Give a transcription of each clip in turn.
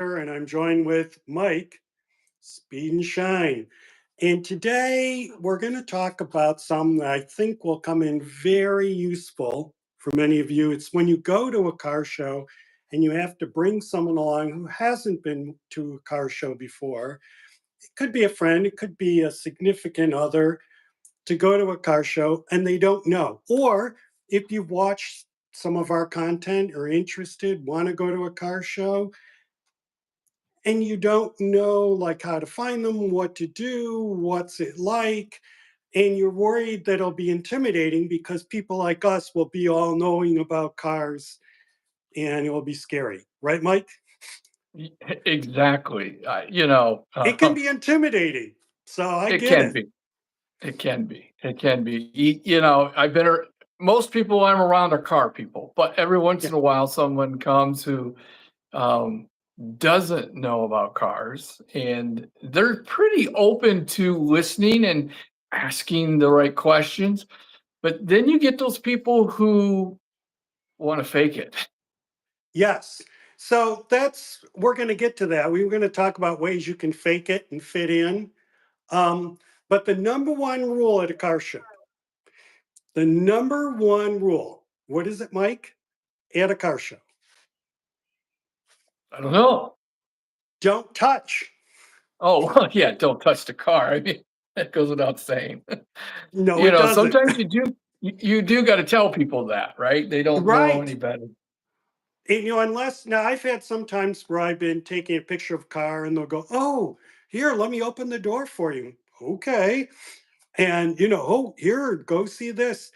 and I'm joined with Mike, Speed and Shine. And today we're going to talk about something that I think will come in very useful for many of you. It's when you go to a car show and you have to bring someone along who hasn't been to a car show before. It could be a friend, it could be a significant other to go to a car show and they don't know. Or if you've watched some of our content or interested, want to go to a car show, and you don't know like how to find them, what to do, what's it like, and you're worried that it'll be intimidating because people like us will be all knowing about cars and it will be scary. Right, Mike? Exactly. It can be intimidating. So I It get can it. be. It can be. It can be. I've been most people I'm around are car people, but every once Yeah. in a while someone comes who um, doesn't know about cars, and they're pretty open to listening and asking the right questions. But then you get those people who want to fake it. Yes. So we're going to get to that. We were going to talk about ways you can fake it and fit in. Um, but the number one rule at a car show, the number one rule, what is it, Mike? At a car show, I don't know. don't touch. Oh, well, yeah, don't touch the car. I mean, that goes without saying. No, it doesn't. Sometimes you do got to tell people that, right? They don't know Right. any better. And, unless now I've had some times where I've been taking a picture of a car and they'll go, oh, here, let me open the door for you. Okay. And, oh, here, go see this.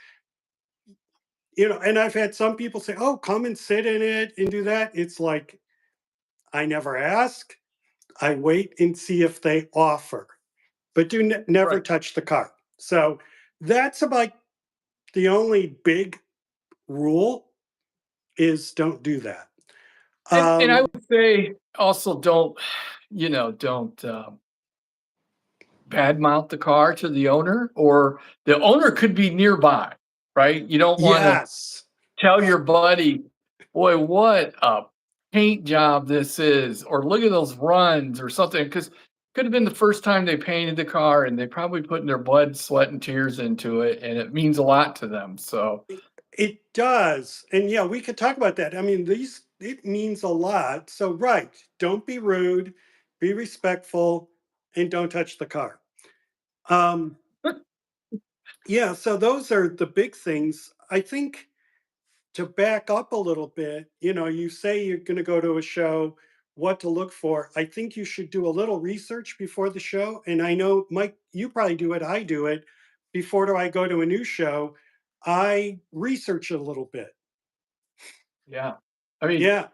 And I've had some people say, oh, come and sit in it and do that. It's like, I never ask. I wait and see if they offer, but never Right. touch the car. So that's about the only big rule is don't do that. And I Um, would say also don't badmouth the car to the owner, or the owner could be nearby, right? You don't want to yes, tell your buddy, boy, what a paint job this is, or look at those runs or something, because could have been the first time they painted the car and they probably put in their blood, sweat, and tears into it, and it means a lot to them. So, it does. And yeah, we could talk about that. I mean, it means a lot. So, right, don't be rude, be respectful, and don't touch the car. Um, yeah, so those are the big things. I think to back up a little bit, you say you're going to go to a show, what to look for. I think you should do a little research before the show. And I know, Mike, you probably do it. I do it. Before do I go to a new show, I research it a little bit. yeah. I mean, Yeah.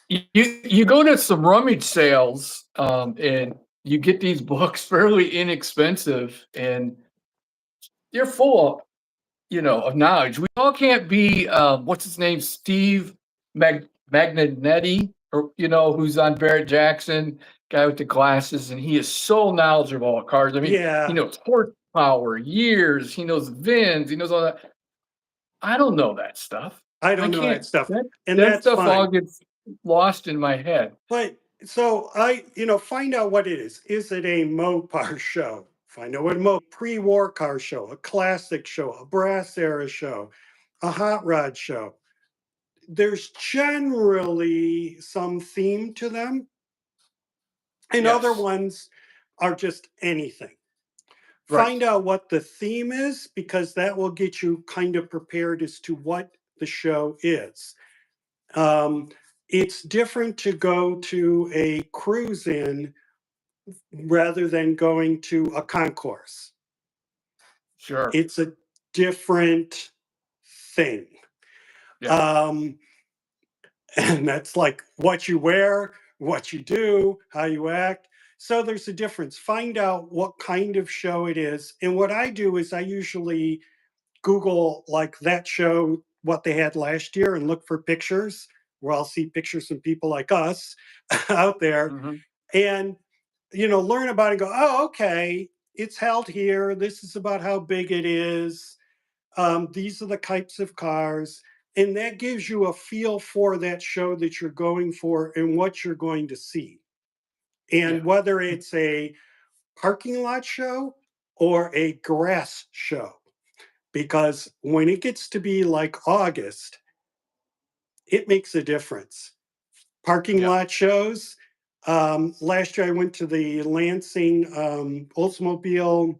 you go to some rummage sales, and you get these books fairly inexpensive, and they're full of knowledge. We all can't be, what's his name, Steve Magnanetti, or who's on Barrett Jackson, guy with the glasses, and he is so knowledgeable about cars. I mean, he Yeah. knows horsepower, years, he knows VINs, he knows all that. I don't know that stuff. I I don't know that can't. stuff. That And that that's stuff all fine. gets lost in my head. But so find out what it is. Is it a Mopar show? Find out what a pre-war car show, a classic show, a brass era show, a hot rod show. There's generally some theme to them, and other Yes. ones are just anything. Right. Find out what the theme is because that will get you kind of prepared as to what the show is. Um, it's different to go to a cruise in rather than going to a concourse. Sure. It's a different thing. Yeah. Um, and that's like what you wear, what you do, how you act. So there's a difference. Find out what kind of show it is. And what I do is I usually Google like that show, what they had last year, and look for pictures where I'll see pictures of people like us out there Hmm. and learn about it and go, oh, okay, it's held here. This is about how big it is. These are the types of cars. And that gives you a feel for that show that you're going for and what you're going to see. And Yeah. whether it's a parking lot show or a grass show, because when it gets to be like August, it makes a difference. Parking Yeah. lot shows. Last year I went to the Lansing Oldsmobile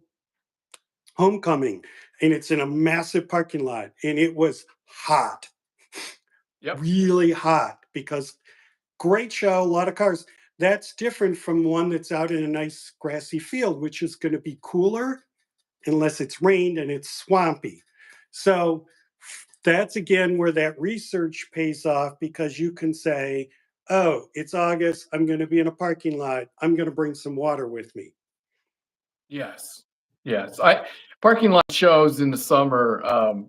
Homecoming, and it's in a massive parking lot, and it was hot, Yep. really hot, because great show, a lot of cars. That's different from one that's out in a nice grassy field, which is going to be cooler unless it's rained and it's swampy. So that's again where that research pays off, because you can say, oh, it's August. I'm going to be in a parking lot. I'm going to bring some water with me. Yes. Yes. I Parking lot shows in the summer,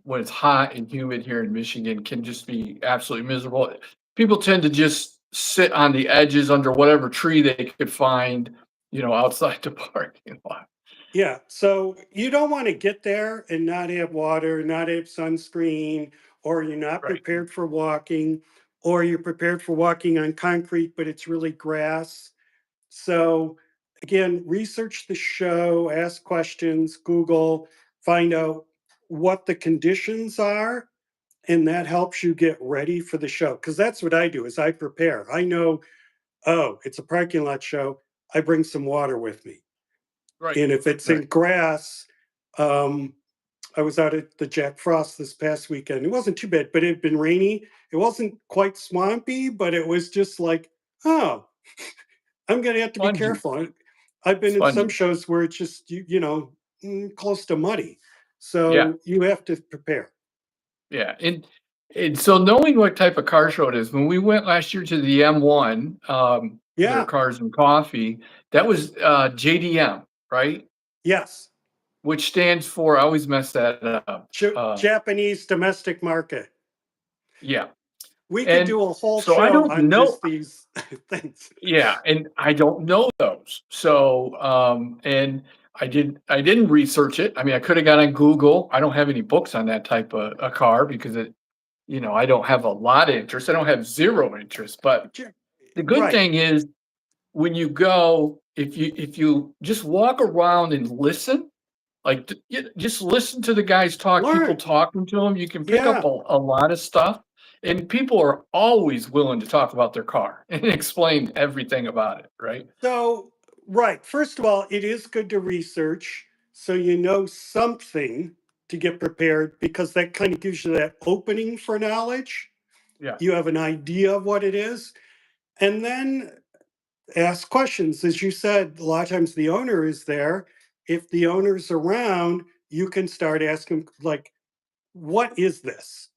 when it's hot and humid here in Michigan can just be absolutely miserable. People tend to just sit on the edges under whatever tree they could find, outside the parking lot. Yeah. So you don't want to get there and not have water, not have sunscreen, or you're not Right. prepared for walking, or you're prepared for walking on concrete, but it's really grass. So again, research the show, ask questions, Google, find out what the conditions are, and that helps you get ready for the show. Because that's what I do is I prepare. I know, oh, it's a parking lot show. I bring some water with me. Right. And if it's Right. in grass, um, I was out at the Jack Frost this past weekend. It wasn't too bad, but it had been rainy. It wasn't quite swampy, but it was just like, oh, I'm going to have to be Spongy. careful. I've been in some Spongy. shows where it's just, close to muddy. Yeah. So you have to prepare. Yeah. And so knowing what type of car show it is, when we went last year to the M1, their Yeah. cars and coffee, that was JDM, right? Yes. Which stands for, I always mess that up. Japanese domestic market. Yeah. We could And do a whole so I show don't on know. just these things. Yeah, and I don't know those. So, and I didn't research it. I mean, I could have got on Google. I don't have any books on that type of a car because I don't have a lot of interest. I don't have zero interest. But Sure. the good Right. thing is when you go, if you just walk around and listen, like just listen to the guys talk, people Learn. talking to them, you can pick up Yeah. a lot of stuff. And people are always willing to talk about their car and explain everything about it, right? So, right. First of all, it is good to research so you know something to get prepared, because that kind of gives you that opening for knowledge. Yeah, You have an idea of what it is. And then ask questions. As you said, a lot of times the owner is there. If the owner's around, you can start asking, like, what is this?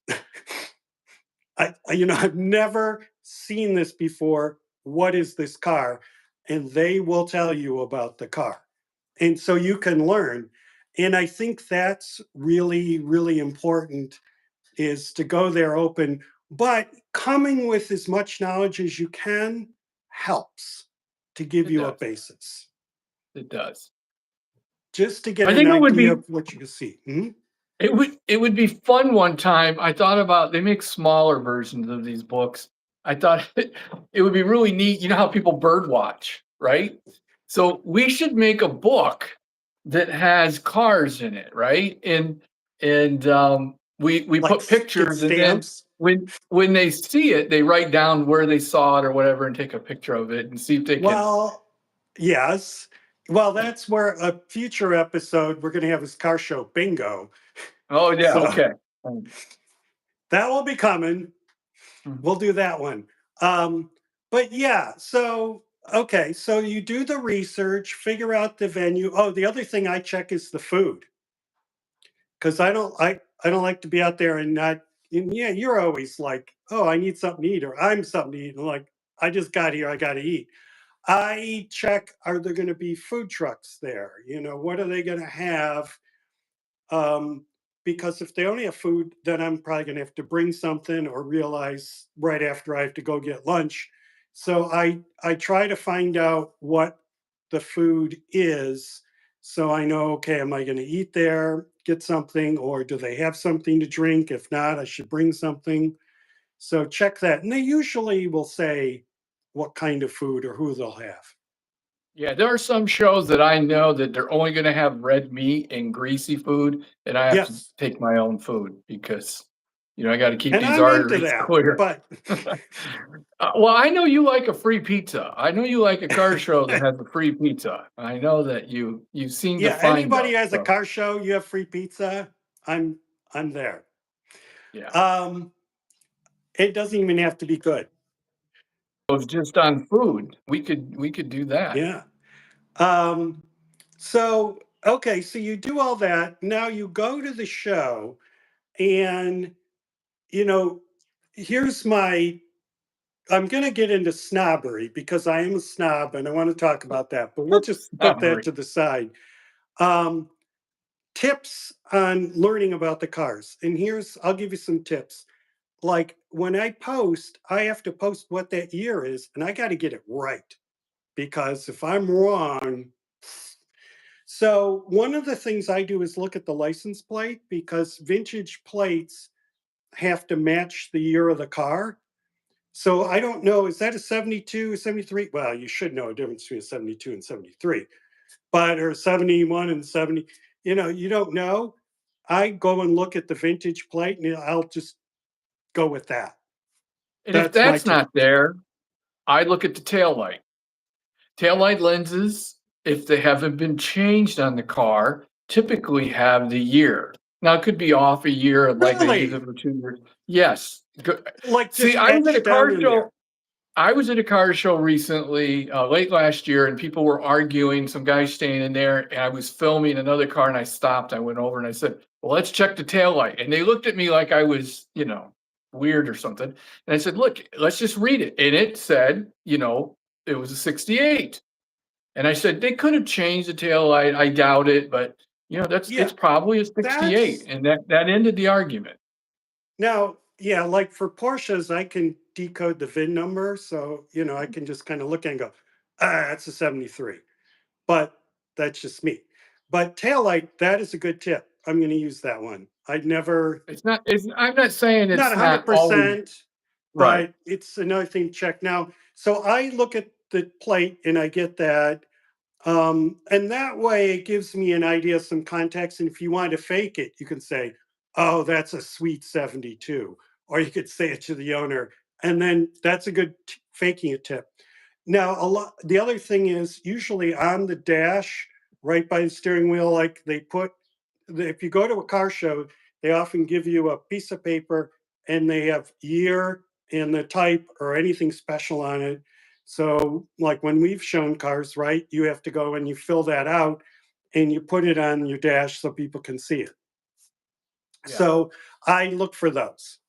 I've never seen this before. What is this car? And they will tell you about the car. And so you can learn. And I think that's really, really important, is to go there open, but coming with as much knowledge as you can helps to give it you a does. basis, It does. just to get I an think it would idea be of what you can see. Mhm. it would be fun one time. I thought about they make smaller versions of these books. I thought it would be really neat. You know how people bird watch, right? So we should make a book that has cars in it, right? And we Like put get pictures, and then stamps. when they see it, they write down where they saw it or whatever, and take a picture of it and see if they can. Well, yes. Well, that's where a future episode we're going to have is car show bingo. Oh yeah, So okay. Um, that will be coming. mhm. We'll do that one. Um, but yeah, so okay, so you do the research, figure out the venue. Oh, the other thing I check is the food, because I don't like to be out there and not. And yeah, you're always like, oh, I need something to eat, or I'm something to eat. And like, I just got here, I got to eat. I check, are there going to be food trucks there? What are they going to have? Um, because if they only have food, then I'm probably going to have to bring something, or realize right after I have to go get lunch. So I try to find out what the food is, So I know, okay, am I going to eat there, get something, or do they have something to drink? If not, I should bring something. So check that. And they usually will say what kind of food or who they'll have. Yeah, there are some shows that I know that they're only gonna have red meat and greasy food, and I have to Yes. take my own food because, I gotta keep And these I'm into arteries that. clear. But Well, I know you like a free pizza. I know you like a car show that has a free pizza. I know that you seem to yeah, find anybody those, has a so, car show, you have free pizza. I'm I'm there. yeah. Um, it doesn't even have to be good. It was just on food. We could do that. Yeah. Um, so okay, so you do all that. Now you go to the show, and you know, here's my I'm going to get into snobbery because I am a snob and I want to talk about that, but we'll just put that Snobbery. to the side. Um, Tips on learning about the cars. And I'll give you some tips. Like when I post, I have to post what that year is and I got to get it right because if I'm wrong, so one of the things I do is look at the license plate because vintage plates have to match the year of the car. So I don't know, is that a 72, 73? Well, you should know a difference between a 72 and 73, but or 71 and 70. You don't know. I go and look at the vintage plate and I'll just go with that. And if That's my that's tip. not there, I look at the tail light. Taillight lenses, if they haven't been changed on the car, typically have the year. Now, it could be off a year, like they use it Really? for 2 years. Yes. Like See, just I was at a etched down car in show there. recently, late last year, and people were arguing, some guy standing there, and I was filming another car, and I stopped. I went over and I said, "Well, let's check the tail light." And they looked at me like I was, weird or something. And I said, "Look, let's just read it." And it said, it was a 68. And I said, "They could have changed the tail light, I doubt it, but, Yeah, it's probably a 68." that's And that ended the argument. now, yeah, like for Porsches, I can decode the VIN number. So, I can just kind of look and go, that's a 73. But that's just me. But taillight, that is a good tip. I'm going to use that one. I'd never, I'm not saying not it's not always 100%, right. but it's another thing to check. Now, so I look at the plate and I get that. And that way it gives me an idea, some context. And if you want to fake it, you can say, oh, that's a sweet 72. Or you could say it to the owner. And then that's a good faking it tip. Now, the other thing is usually on the dash, right by the steering wheel, like if you go to a car show, they often give you a piece of paper and they have year and the type or anything special on it. So, like when we've shown cars, right, you have to go and you fill that out and you put it on your dash so people can see it. Yeah. So, I look for those.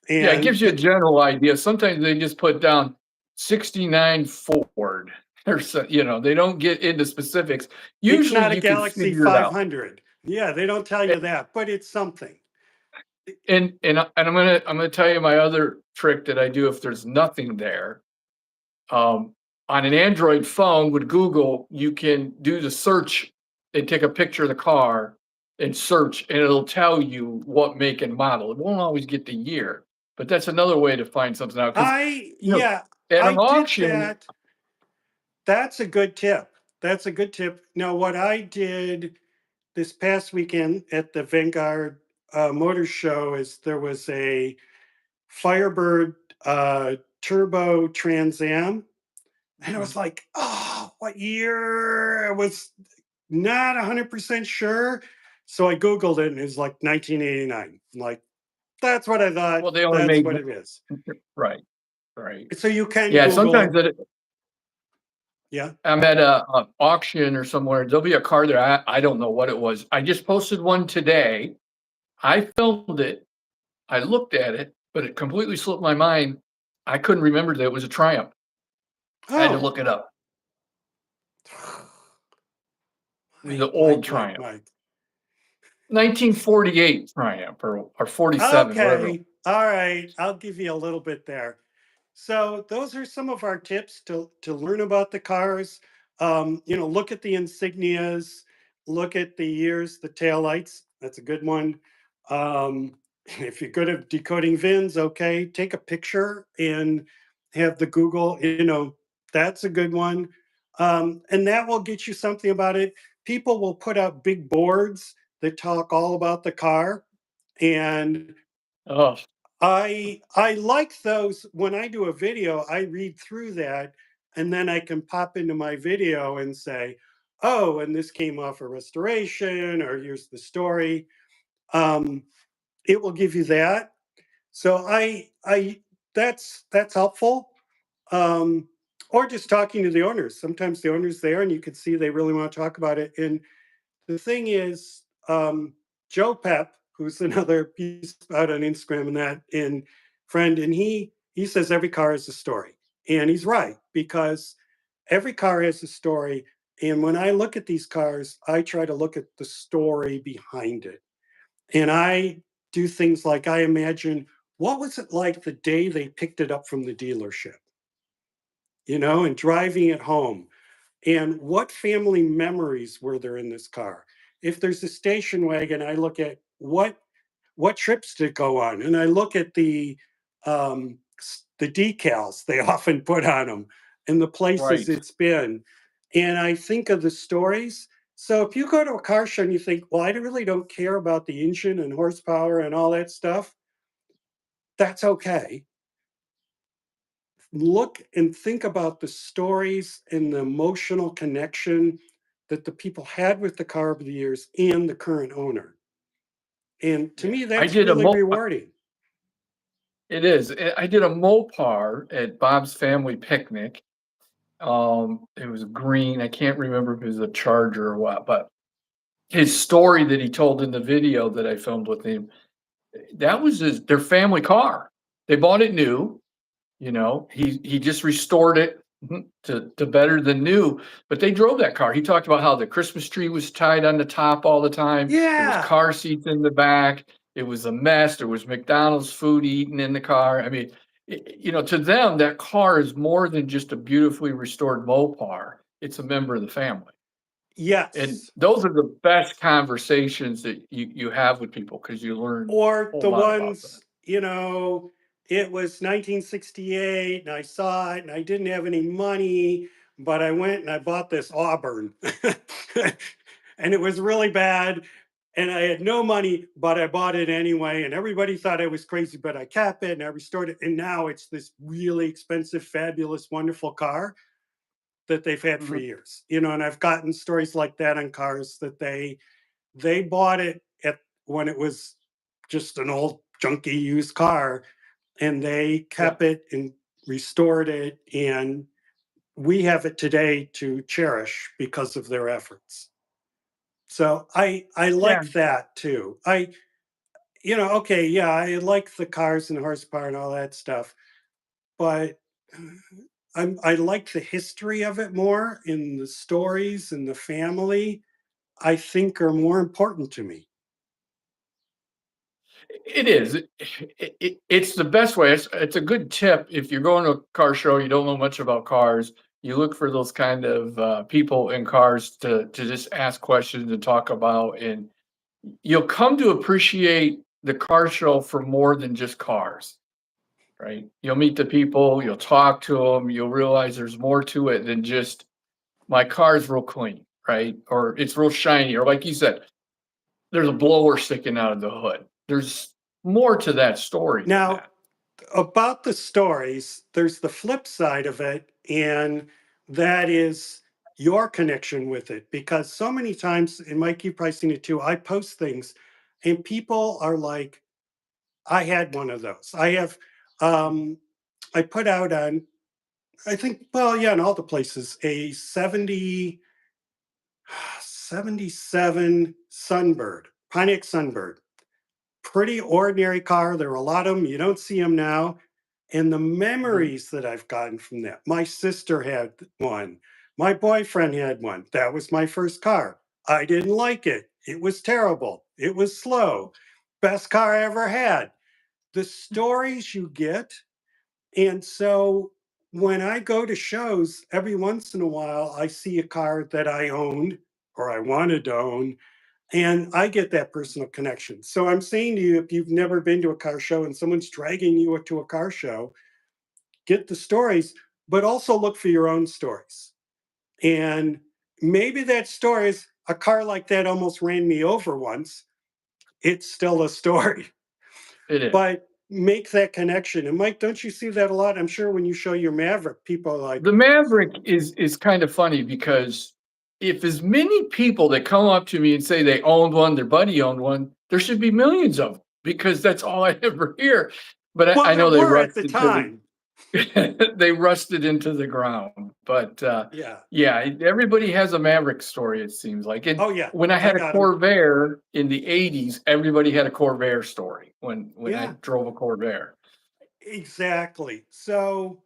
Yeah, it And gives you a general idea. Sometimes they just put down 69 Ford or so, they don't get into specifics. it's Usually not a you can Galaxy figure it out. 500. Yeah, they don't tell A- you that, but it's something. and I'm gonna tell you my other trick that I do if there's nothing there. On an Android phone with Google, you can do the search and take a picture of the car and search, and it'll tell you what make and model. It won't always get the year, but that's another way to find something out. Because you know, Yeah, at I an did auction, that. That's a good tip. That's a good tip. Now, what I did this past weekend at the Vanguard Motor Show is there was a Firebird Turbo Trans Am. And I Mhm. was like, oh, what year? I was not 100% sure. So I Googled it and it was like 1989. I'm like, that's what I thought. Well, they only That's made what it is. right, right. So you can Yeah, sometimes Google. at Yeah. I'm at a auction or somewhere, there'll be a car there. I don't know what it was. I just posted one today. I filmed it. I looked at it, but it completely slipped my mind. I couldn't remember that it was a Triumph. I had to Oh, look it up. The Mike, old Mike, Mike, Triumph. Mike. 1948 Triumph or 47, whatever. Okay. All right. I'll give you a little bit there. So those are some of our tips to learn about the cars. Look at the insignias. look at the ears, the taillights. That's a good one. Um, if you're good at decoding VINs, okay, take a picture and have the Google, that's a good one. And that will get you something about it. People will put out big boards that talk all about the car. And Oh, I like those. When I do a video, I read through that and then I can pop into my video and say, "Oh, and this came off a restoration," or "Here's the story." Um, it will give you that. So I that's helpful. Um, or just talking to the owners. Sometimes the owner's there and you can see they really want to talk about it. And the thing is, Joe Pep, who's another piece out on Instagram and that, and friend, and he says every car has a story, and he's right because every car has a story. And when I look at these cars, I try to look at the story behind it, and I do things like I imagine what was it like the day they picked it up from the dealership, and driving it home and what family memories were there in this car? If there's a station wagon, I look at what trips did it go on, and I look at the decals they often put on them and the places right. it's been, and I think of the stories. So if you go to a car show and you think, well, I really don't care about the engine and horsepower and all that stuff, that's okay. Look and think about the stories and the emotional connection that the people had with the car over the years and the current owner. And to Yeah. me, I that's did a really mo rewarding. it is. I did a Mopar at Bob's family picnic. It was green. I can't remember if it was a Charger or what, but his story that he told in the video that I filmed with him, that was their family car. They bought it new. He just restored it to better than new, but they drove that car. He talked about how the Christmas tree was tied on the top all the time. There was Yeah. car seats in the back. It was a mess. There was McDonald's food eaten in the car. I mean, to them, that car is more than just a beautifully restored Mopar. It's a member of the family. And Yes. those are the best conversations that you have with people because you learn a Or whole the lot about them. ones, it was 1968 and I saw it and I didn't have any money, but I went and I bought this Auburn. And it was really bad. And I had no money, but I bought it anyway. And everybody thought I was crazy, but I kept it and I restored it. And now it's this really expensive, fabulous, wonderful car that they've had for Mhm. years. And I've gotten stories like that on cars that they bought it at when it was just an old junky used car and they Yeah. kept it and restored it and we have it today to cherish because of their efforts. So I Yeah. like that too. Okay, yeah, I like the cars and horsepower and all that stuff, but I like the history of it more and the stories and the family I think are more important to me. It is. It's the best way. It's a good tip if you're going to a car show, you don't know much about cars, you look for those kind of, people in cars to just ask questions and talk about, and you'll come to appreciate the car show for more than just cars, right? You'll meet the people, you'll talk to them, you'll realize there's more to it than just, "My car's real clean," right? Or, "It's real shiny," or like you said, "There's a blower sticking out of the hood." There's more to that story than Now, that. about the stories, there's the flip side of it, and that is your connection with it. Because so many times, and Mike, you've probably seen it too, I post things and people are like, I had one of those. I put out on, I think, well, yeah, in all the places, a 77 Sunbird, Pontiac Sunbird. Pretty ordinary car. There were a lot of them. You don't see them now. And the Mhm. memories that I've gotten from that. My sister had one. My boyfriend had one. That was my first car. I didn't like it. It was terrible. It was slow. Best car I ever had. The stories you get. And so when I go to shows, every once in a while, I see a car that I owned or I wanted to own. And I get that personal connection. So I'm saying to you, if you've never been to a car show and someone's dragging you to a car show, get the stories, but also look for your own stories. And maybe that story is a car like that almost ran me over once. It's still a story, It is. but make that connection. And Mike, don't you see that a lot? I'm sure when you show your Maverick, people are like, The Maverick is kind of funny because if as many people that come up to me and say they owned one, their buddy owned one, there should be millions of them because that's all I ever hear. But well, I there know they were at rushed the into the time. they rusted into the ground. But Yeah. yeah, everybody has a Maverick story, it seems like. And Oh, yeah. when I I had a got him. Corvair in the 80s, everybody had a Corvair story when I Yeah, drove a Corvair. exactly. So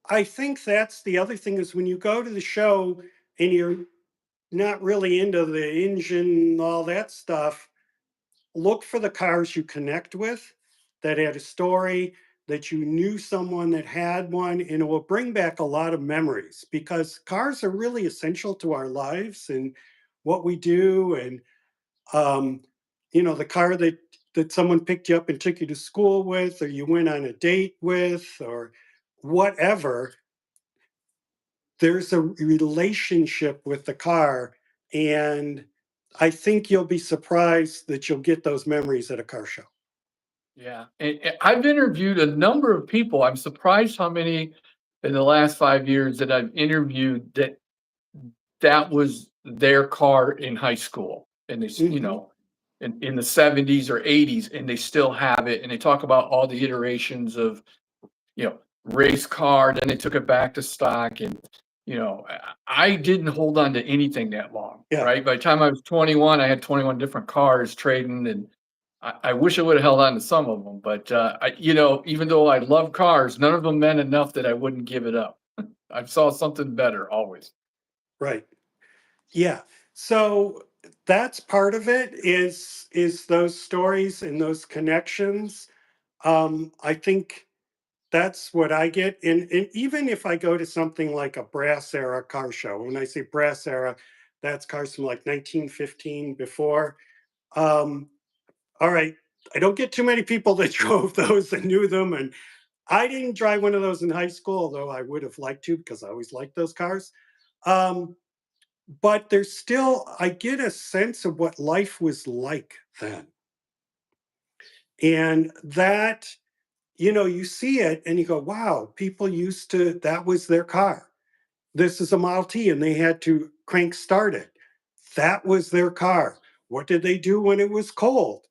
I think that's the other thing is when you go to the show and you're not really into the engine, all that stuff, look for the cars you connect with that had a story, that you knew someone that had one, and it will bring back a lot of memories because cars are really essential to our lives and what we do. And, um, the car that someone picked you up and took you to school with, or you went on a date with, or whatever, there's a relationship with the car. And I think you'll be surprised that you'll get those memories at a car show. Yeah, and I've interviewed a number of people. I'm surprised how many in the last 5 years that I've interviewed that was their car in high school, and Hmm. in the 70s or 80s, and they still have it, and they talk about all the iterations of, race car, then they took it back to stock, and, I didn't hold on to anything that long, Yeah, right? By the time I was 21, I had 21 different cars trading, and I wish I would've held on to some of them, but, even though I love cars, none of them meant enough that I wouldn't give it up. I saw something better always. right. Yeah. So that's part of it is those stories and those connections. I think that's what I get. And even if I go to something like a brass era car show, when I say brass era, that's cars from like 1915 before. Um, all right. I don't get too many people that drove those and knew them. And I didn't drive one of those in high school, although I would have liked to because I always liked those cars. Um, but there's still, I get a sense of what life was like then. And that, you see it and you go, wow, people used to, that was their car. This is a Model T and they had to crank start it. That was their car. What did they do when it was cold?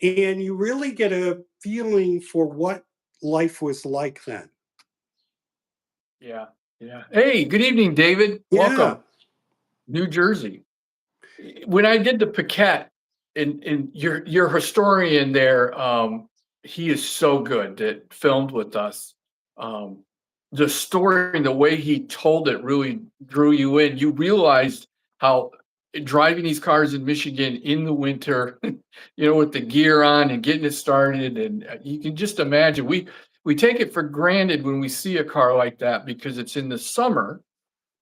And you really get a feeling for what life was like then. Yeah, yeah. Hey, good evening, David. Yeah. Welcome, New Jersey. When I did the Paquette, and your historian there, he is so good that filmed with us. Um, the story and the way he told it really drew you in. You realized how driving these cars in Michigan in the winter, with the gear on and getting it started, and you can just imagine we take it for granted when we see a car like that because it's in the summer,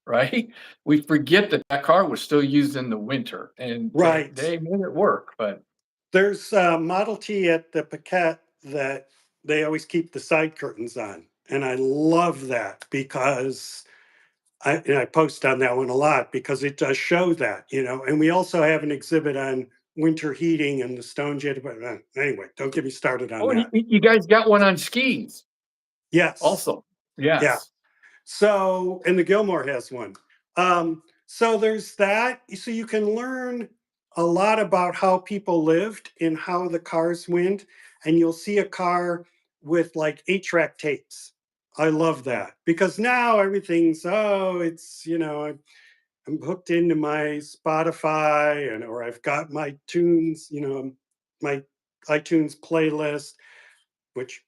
right? We forget that that car was still used in the winter, and Right. they made it work. But There's a Model T at the Paquette that they always keep the side curtains on. And I love that because I post on that one a lot because it does show that. And we also have an exhibit on winter heating and the stone jet. But anyway, don't get me started on oh, and that. you guys got one on skis Yes. also. Yeah. Yes, So, and the Gilmore has one. So there's that. So you can learn a lot about how people lived and how the cars went. And you'll see a car with like 8-track tapes. I love yeah, that because now everything's, I'm hooked into my Spotify or I've got my tunes, my iTunes playlist, which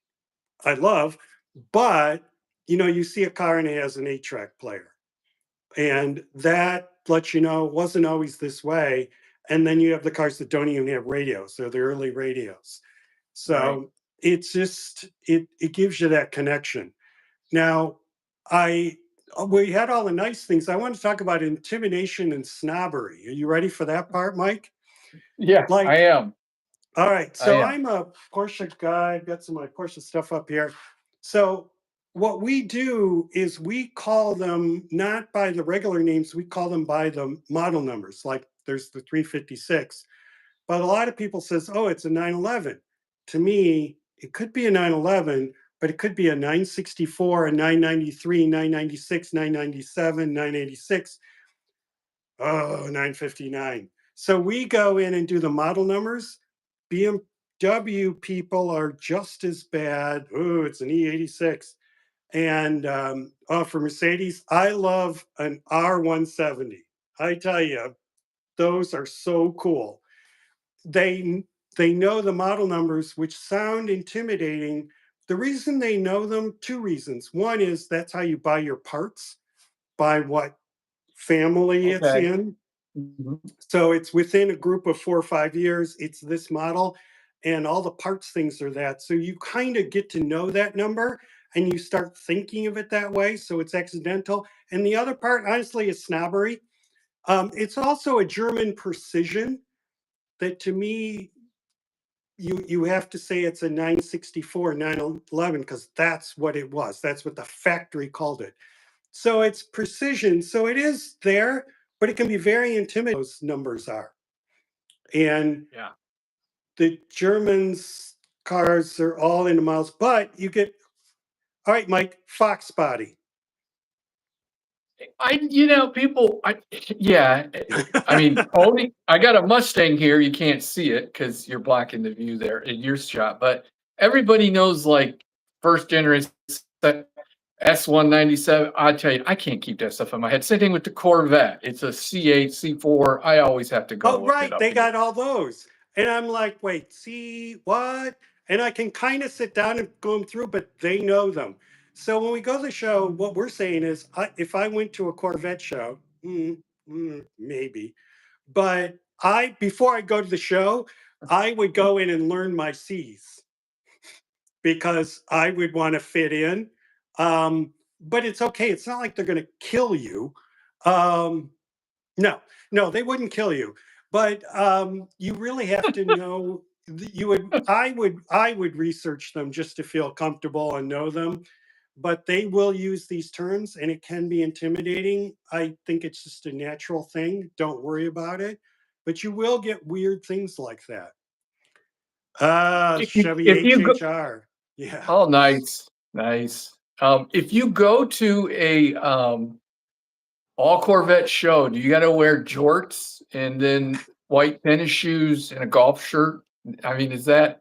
I love, but you see a car and it has an 8-track player. And that lets you know it wasn't always this way. And then you have the cars that don't even have radios, they're the early radios. right. So it's just it gives you that connection. Now, I We had all the nice things. I want to talk about intimidation and snobbery. Are you ready for that part, Mike? Yeah, I Like, am. all right. I So am. I'm a Porsche guy. I've got some of my Porsche stuff up here. So what we do is we call them not by the regular names, we call them by the model numbers. Like there's the 356. But a lot of people says, "Oh, it's a 911." To me, it could be a 911, but it could be a 964, a 993, 996, 997, 986, oh, 959. So we go in and do the model numbers. BMW people are just as bad. Oh, it's an E86. And for Mercedes, I love an R170. I tell you, those are so cool. They know the model numbers, which sound intimidating. The reason they know them, two reasons. One is that's how you buy your parts, by what family it's Okay. in. Mhm. So it's within a group of 4 or 5 years, it's this model, and all the parts things are that. So you kind of get to know that number and you start thinking of it that way. So it's accidental. And the other part, honestly, is snobbery. It's also a German precision that to me, you have to say it's a 964, 911, because that's what it was. That's what the factory called it. So it's precision. So it is there, but it can be very intimidating. Those numbers are. And Yeah. the Germans' cars are all in the miles, but you get, all right, Mike, Fox body. People, yeah, I mean, only I got a Mustang here. You can't see it because you're blocking the view there in your shot, but everybody knows like first generation S197. I tell you, I can't keep that stuff in my head. Same thing with the Corvette. It's a C8, C4. I always have to go Oh, look it right, up they again. got all those. And I'm like, wait, see what? And I can kind of sit down and go them through, but they know them. So when we go to the show, what we're saying is, if I went to a Corvette show, maybe, but I before I go to the show, I would go in and learn my C's because I would want to fit in. But it's okay. It's not like they're going to kill you. Um, no, no, they wouldn't kill you. But you really have to know. You would, I would research them just to feel comfortable and know them. But they will use these terms, and it can be intimidating. I think it's just a natural thing. Don't worry about it. But you will get weird things like that. Chevy If you go, HHR. Yeah. oh, nice, nice. If you go to a all Corvette show, do you got to wear jorts and then white tennis shoes and a golf shirt? I mean, is that?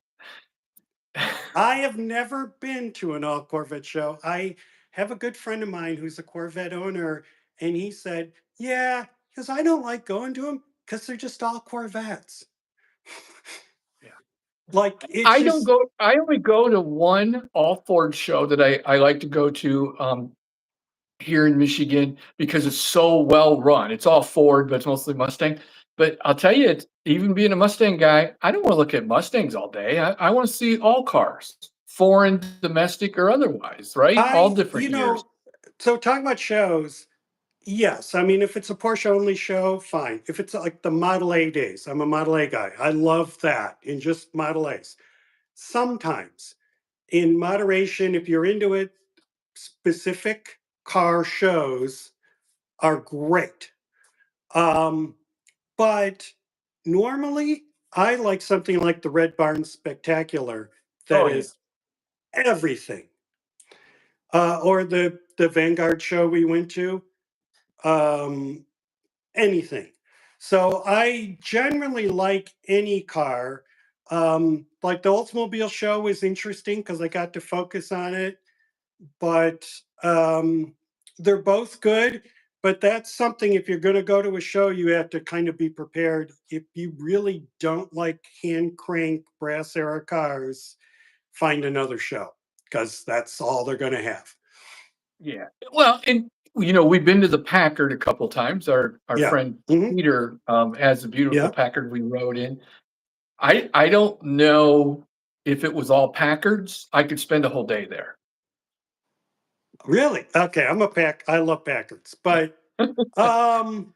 I have never been to an all Corvette show. I have a good friend of mine who's a Corvette owner, and he said, "Yeah, because I don't like going to them because they're just all Corvettes. Yeah. Like it's I don't just, go. I only go to one all Ford show that I like to go to here in Michigan because it's so well run. It's all Ford, but it's mostly Mustang. But I'll tell you, even being a Mustang guy, I don't want to look at Mustangs all day. I want to see all cars, foreign, domestic, or otherwise, right? All you different years. know, so talking about shows, yes. I mean, if it's a Porsche only show, fine. If it's like the Model A days, I'm a Model A guy. I love that in just Model A's. Sometimes in moderation, if you're into it, specific car shows are great. Um, but normally, I like something like the Red Barn Spectacular that Oh yeah. is everything, or the Vanguard show we went to, um, anything. So I generally like any car. Like the Oldsmobile show was interesting because I got to focus on it, but they're both good. But that's something, if you're going to go to a show, you have to kind of be prepared. If you really don't like hand crank brass era cars, find another show because that's all they're going to have. Yeah. Well, and we've been to the Packard a couple times. Our Yeah. friend Hmm. Peter has a beautiful Yeah. Packard we rode in. I don't know if it was all Packards. I could spend a whole day there. Really? Okay, I love Packards, but um,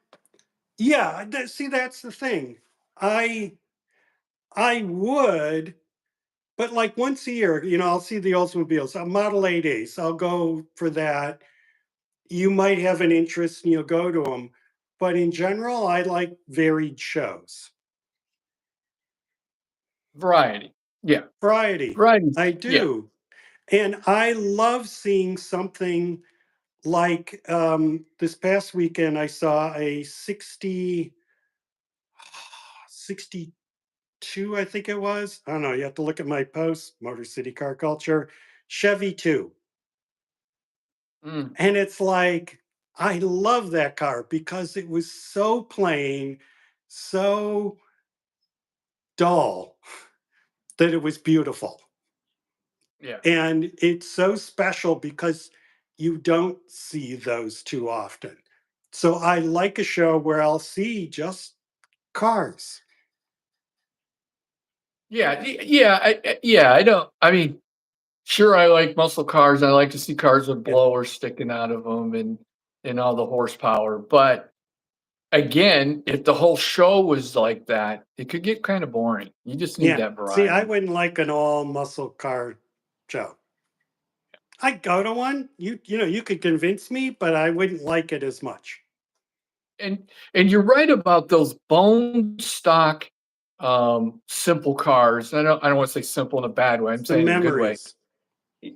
yeah. See, that's the thing. I I would, but like once a year, I'll see the Oldsmobiles, Model 8As. I'll go for that. You might have an interest and you'll go to them, but in general, I like varied shows. Variety. Yeah. Variety. Variety's I yeah. do. And I love seeing something like this past weekend, I saw a 62, I think it was. I don't know. You have to look at my post, Motor City Car Culture, Chevy 2. Mm, And it's like, I love that car because it was so plain, so dull that it was beautiful. yeah. And it's so special because you don't see those too often. So I like a show where I'll see just cars. Yeah, I don't I mean, sure, I like muscle cars, I like to see cars with Yeah. blowers sticking out of them and all the horsepower, but, again, if the whole show was like that, it could get kinda boring. You just need Yeah. that See, I variety. wouldn't like an all muscle car show. I'd go to one. You could convince me, but I wouldn't like it as much. And you're right about those bone stock, simple cars. I don't wanna say simple in a bad way, I'm The saying it in a good way. memories.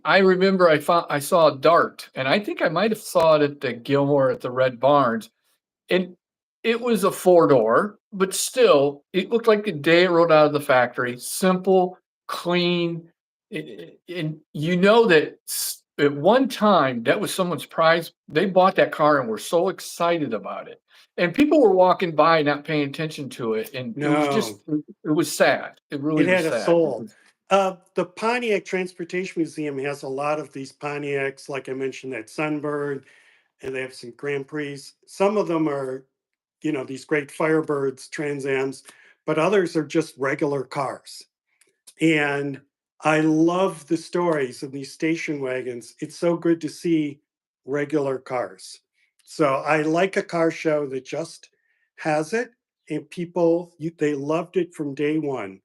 I remember I saw a Dart, and I think I might have saw it at the Gilmore at the Red Barns, and it was a four-door, but still, it looked like the day it rolled out of the factory, simple, clean, and you know that at one time, that was someone's prize. They bought that car and were so excited about it, and people were walking by not paying attention to it, and it was No, just it was sad. It really it was had a sad soul. because The Pontiac Transportation Museum has a lot of these Pontiacs, like I mentioned, that Sunbird, and they have some Grand Prix. Some of them are, these great Firebirds, Trans Ams, but others are just regular cars. And I love the stories of these station wagons. It's so good to see regular cars. So I like a car show that just has it, and they loved it from day one.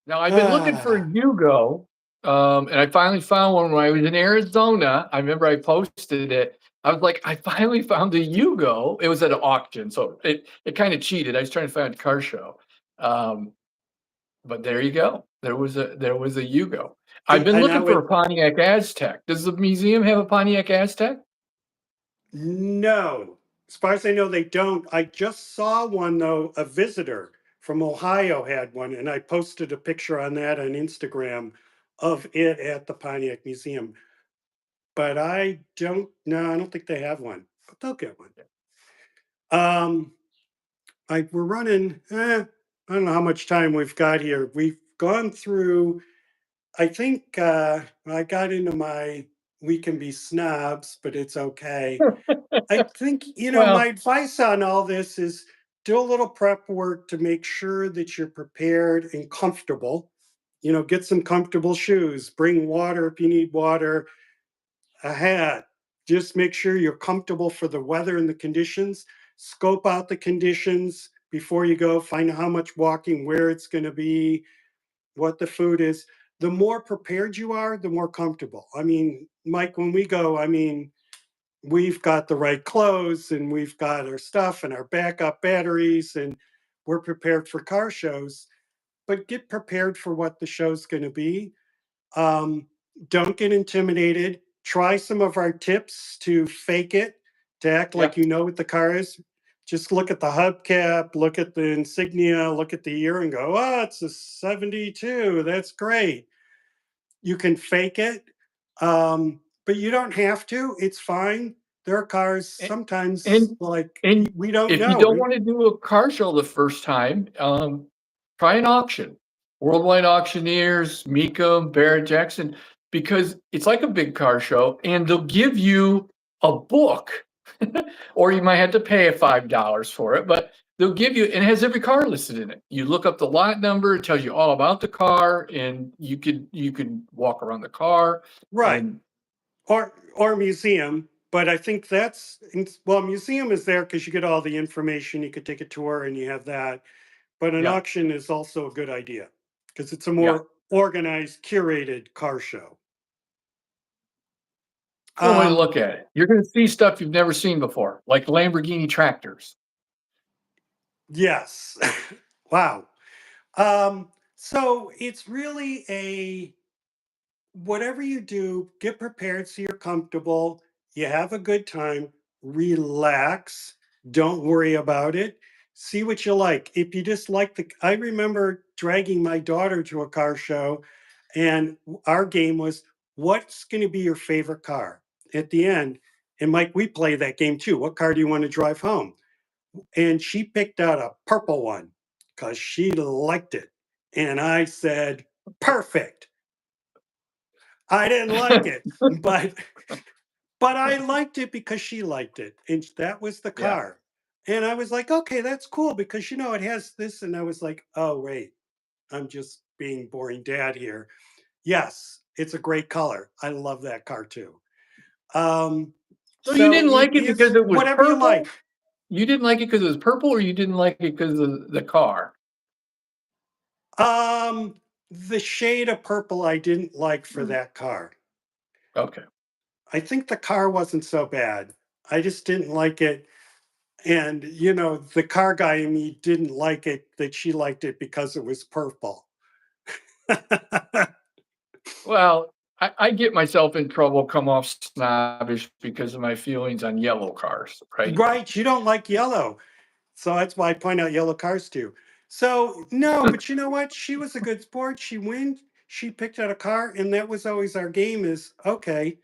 now I've been looking for a Ah, Yugo, and I finally found one when I was in Arizona. I remember I posted it. I was like, I finally found a Yugo. It was at an auction, so it kind of cheated. I was trying to find a car show, um, but there you go. There was a Yugo. I've see, been and I looking for would a Pontiac Aztec. Does the museum have a Pontiac Aztec? no. As far as I know, they don't. I just saw one though. A visitor from Ohio had one, and I posted a picture on that on Instagram of it at the Pontiac Museum. But I don't. No, I don't think they have one. But they'll get one. Um, we're running. I don't know how much time we've got here. We've gone through. I think I got into my we can be snobs, but it's okay. I think, my Well, advice on all this is do a little prep work to make sure that you're prepared and comfortable. Get some comfortable shoes, bring water if you need water, a hat. Just make sure you're comfortable for the weather and the conditions. Scope out the conditions before you go, find out how much walking, where it's going to be, what the food is. The more prepared you are, the more comfortable. I mean, Mike, when we go, we've got the right clothes and we've got our stuff and our backup batteries and we're prepared for car shows, but get prepared for what the show's going to be. um, don't get intimidated. Try some of our tips to fake it, to act yeah. like you know what the car is. Just look at the hubcap, look at the insignia, look at the year and go, oh, it's a 72. That's great. You can fake it, but you don't have to. It's fine. There are cars A- sometimes And like and we don't if you know. don't wanna do a car show the first time, try an auction. Worldwide Auctioneers, Mecum, Barrett Jackson, because it's like a big car show, and they'll give you a book, or you might have to pay a $5 for it, but they'll give you and it has every car listed in it. You look up the lot number, it tells you all about the car, and you could walk around the car, Right. and or museum. But I think well, museum is there because you get all the information. You could take a tour and you have that. But an Yeah, auction is also a good idea because it's a yeah. more organized, curated car show. One way to Um, look at it. You're gonna see stuff you've never seen before, like Lamborghini tractors. yes. Wow. So it's really a whatever you do, get prepared so you're comfortable, you have a good time, relax, don't worry about it. See what you like. If you just like I remember dragging my daughter to a car show, and our game was, what's going to be your favorite car at the end? And Mike, we play that game too. What car do you want to drive home? And she picked out a purple one because she liked it. And I said, perfect. I didn't like it, but I liked it because she liked it, and that was the Yeah, car. And I was like, okay, that's cool because it has this. And I was like, oh wait, I'm just being boring dad here. Yes, it's a great color. I love that car too. Um, so you so didn't it like it because is it was whatever you purple? like. You didn't like it because it was purple, or you didn't like it because of the car? Um, the shade of purple I didn't like for Mm, that car. okay. I think the car wasn't so bad. I just didn't like it. And, the car guy in me didn't like it, that she liked it because it was purple. Well, I get myself in trouble, come off snobbish because of my feelings on yellow cars, right? Right. You don't like yellow. So that's why I point out yellow cars too. So, no, but you know what? She was a good sport. She wins. She picked out a car. And that was always our game is okay,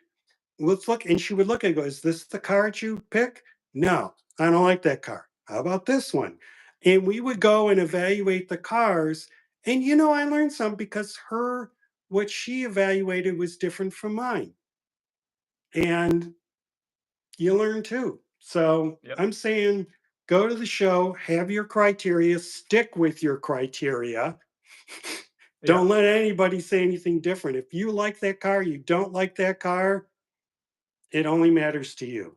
let's look. And she would look and go, is this the car that you pick? No, I don't like that car. How about this one? And we would go and evaluate the cars. And I learned some because what she evaluated was different from mine. And you learn too. So Yep. I'm saying go to the show, have your criteria, stick with your criteria. Yeah. Don't let anybody say anything different. If you like that car, you don't like that car, it only matters to you,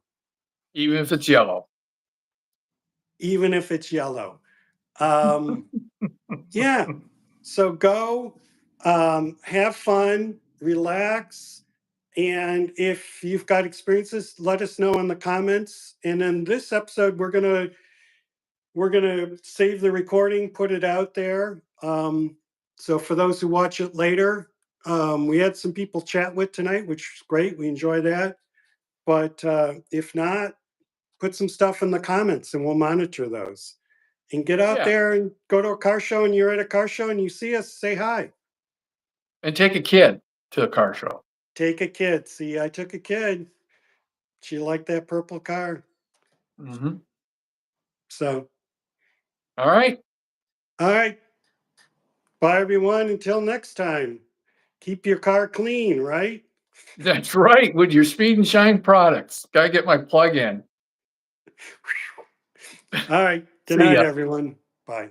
Even if it's yellow. even if it's yellow. Um, yeah. So go, have fun, relax. And if you've got experiences, let us know in the comments. And in this episode, we're gonna save the recording, put it out there. So for those who watch it later, we had some people chat with tonight, which is great. We enjoy that. But if not, put some stuff in the comments and we'll monitor those. And get out Yeah. there and go to a car show and you're at a car show and you see us, say hi. And take a kid to a car show. Take a kid. See, I took a kid. She liked that purple car. Mhm. So, All right. all right. Bye, everyone. Until next time, keep your car clean, right? That's right, with your Speed and Shine products. Gotta get my plug in. All right. Good See night, ya. everyone. Bye.